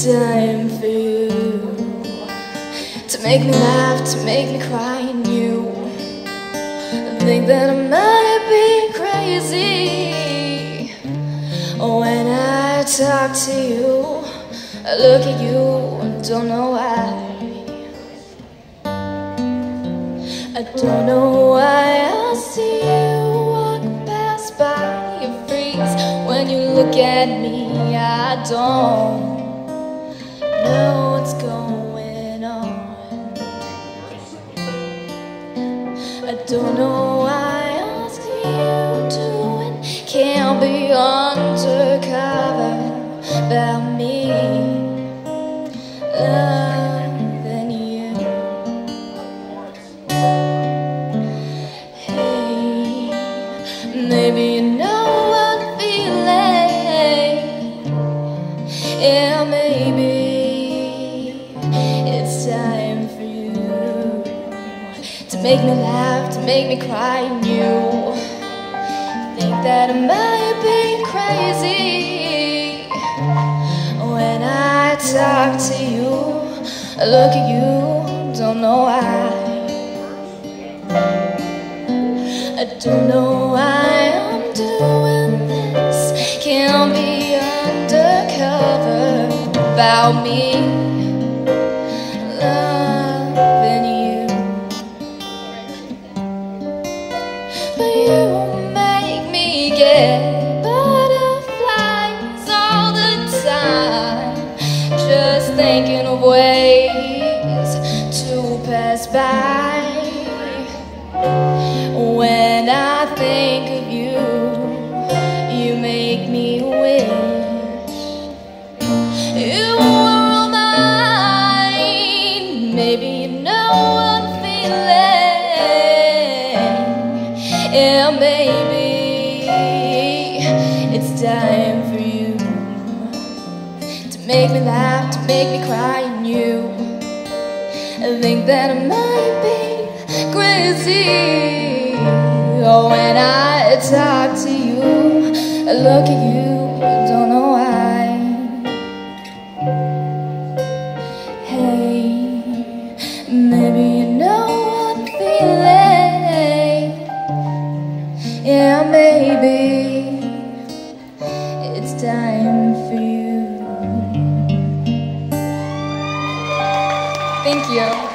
It's time for you to make me laugh, to make me cry, and you think that I might be crazy. When I talk to you, I look at you and don't know why. I don't know why I see you walk past by. You freeze when you look at me. I don't know what's going on. I don't know why I ask you to and can't be undercover about me loving you. Hey, maybe you know what I'm feeling. Yeah, maybe it's time for you to make me laugh, to make me cry, and you think that I might be crazy. When I talk to you, I look at you, don't know why. I don't know why I'm doing this. Can't be undercover about me loving you. But you make me get butterflies all the time, just thinking of ways to pass by. When I think of you, you make me wish you were all mine. Maybe you know what I'm feeling. Yeah, maybe it's time for you to make me laugh, to make me cry, and you think that I might be crazy. Oh, when I talk to you, I look at you, don't know why. Hey, maybe you know what I'm feeling. Yeah, maybe it's time for you. Thank you.